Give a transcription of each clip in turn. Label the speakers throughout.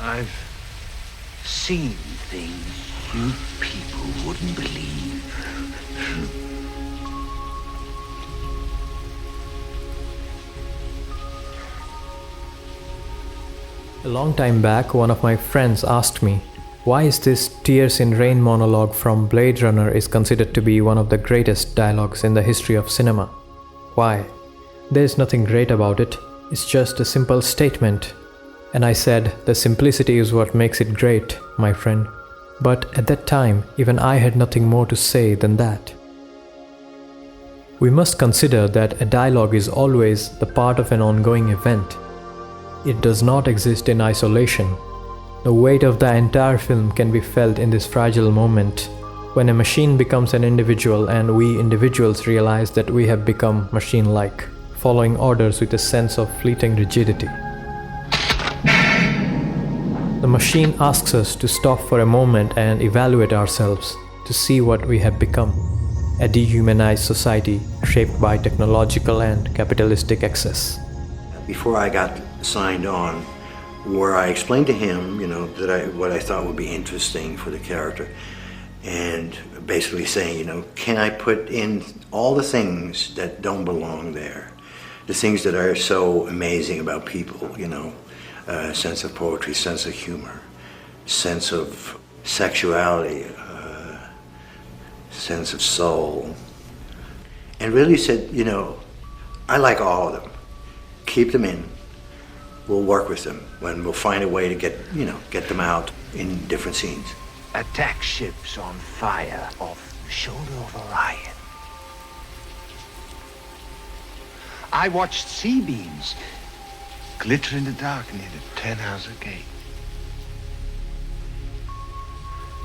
Speaker 1: I've seen things you people wouldn't believe.
Speaker 2: A long time back, one of my friends asked me, why is this Tears in Rain monologue from Blade Runner is considered to be one of the greatest dialogues in the history of cinema? Why? There's nothing great about it, it's just a simple statement. And I said, the simplicity is what makes it great, my friend. But at that time, even I had nothing more to say than that. We must consider that a dialogue is always the part of an ongoing event. It does not exist in isolation. The weight of the entire film can be felt in this fragile moment, when a machine becomes an individual and we individuals realize that we have become machine-like, following orders with a sense of fleeting rigidity. The machine asks us to stop for a moment and evaluate ourselves, to see what we have become, a dehumanized society shaped by technological and capitalistic excess.
Speaker 3: Before I got signed on, where I explained to him, that what I thought would be interesting for the character, and basically saying, can I put in all the things that don't belong there, the things that are so amazing about people, sense of poetry, sense of humor, sense of sexuality, sense of soul, and really said, I like all of them. Keep them in. We'll work with them, and we'll find a way to get them out in different scenes.
Speaker 1: Attack ships on fire off the shoulder of Orion. I watched C-beams glitter in the dark near the 10-house gate.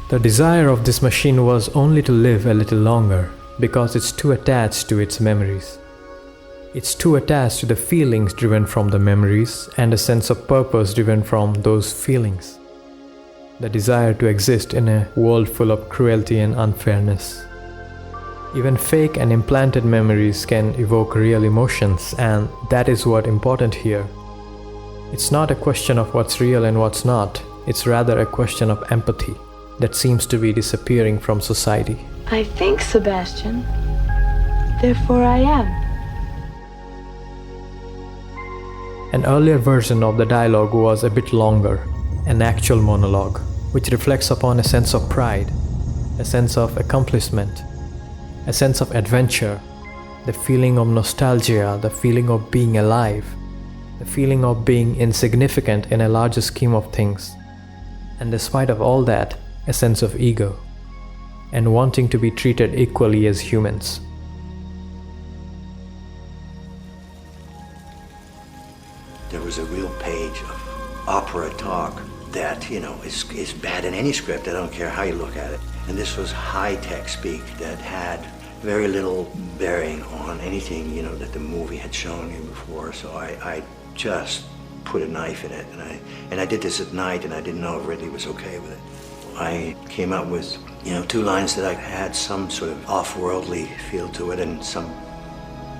Speaker 2: The desire of this machine was only to live a little longer, because it's too attached to its memories. It's too attached to the feelings driven from the memories and a sense of purpose driven from those feelings. The desire to exist in a world full of cruelty and unfairness. Even fake and implanted memories can evoke real emotions, and that is what's important here. It's not a question of what's real and what's not, it's rather a question of empathy that seems to be disappearing from society.
Speaker 4: I think, Sebastian, therefore I am.
Speaker 2: An earlier version of the dialogue was a bit longer, an actual monologue, which reflects upon a sense of pride, a sense of accomplishment, a sense of adventure, the feeling of nostalgia, the feeling of being alive, the feeling of being insignificant in a larger scheme of things, and despite of all that, a sense of ego, and wanting to be treated equally as humans.
Speaker 3: There was a real page of opera talk that, is bad in any script. I don't care how you look at it. And this was high-tech speak that had very little bearing on anything, that the movie had shown you before. So I just put a knife in it. And I did this at night, and I didn't know if Ridley was okay with it. I came up with, 2 lines that I had some sort of off-worldly feel to it and some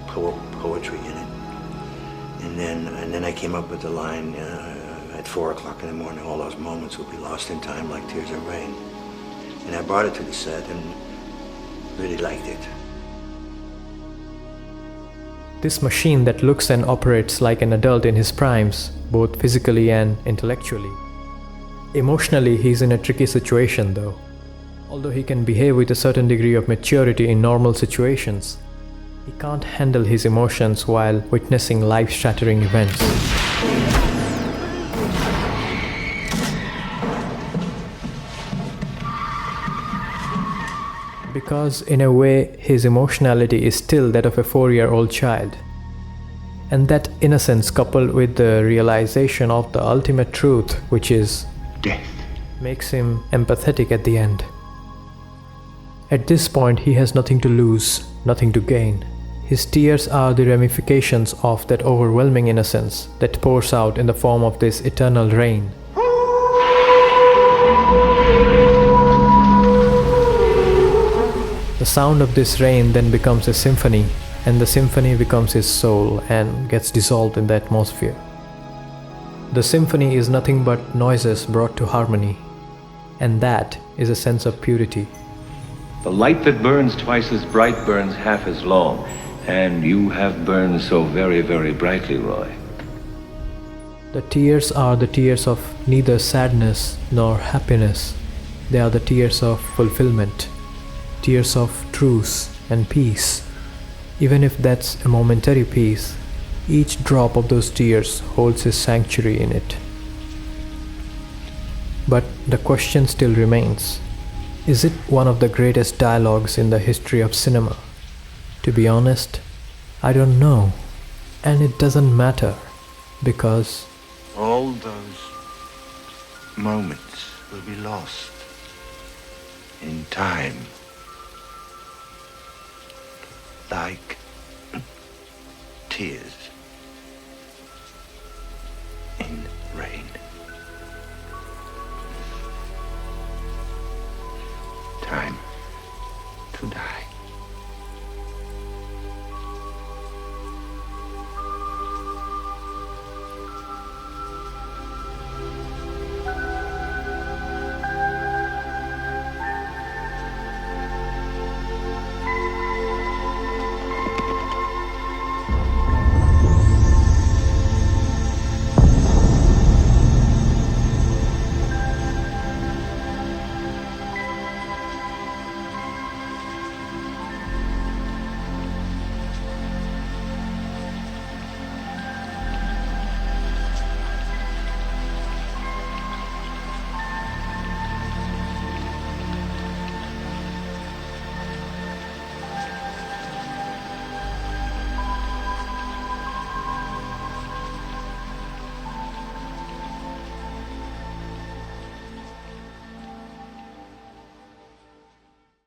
Speaker 3: poetry in it. And then I came up with the line, at 4 o'clock in the morning, all those moments will be lost in time like tears in rain. And I brought it to the set and really liked it.
Speaker 2: This machine that looks and operates like an adult in his primes, both physically and intellectually. Emotionally, he's in a tricky situation though. Although he can behave with a certain degree of maturity in normal situations, he can't handle his emotions while witnessing life-shattering events. Because in a way, his emotionality is still that of a 4-year-old child. And that innocence coupled with the realization of the ultimate truth, which is
Speaker 1: Death,
Speaker 2: makes him empathetic at the end. At this point, he has nothing to lose, nothing to gain. His tears are the ramifications of that overwhelming innocence that pours out in the form of this eternal rain. The sound of this rain then becomes a symphony, and the symphony becomes his soul and gets dissolved in the atmosphere. The symphony is nothing but noises brought to harmony, and that is a sense of purity.
Speaker 5: The light that burns twice as bright burns half as long, and you have burned so very, very brightly, Roy.
Speaker 2: The tears are the tears of neither sadness nor happiness. They are the tears of fulfillment, tears of truce and peace. Even if that's a momentary peace, each drop of those tears holds his sanctuary in it. But the question still remains. Is it one of the greatest dialogues in the history of cinema? To be honest, I don't know. And it doesn't matter, because
Speaker 1: all those moments will be lost in time, like tears.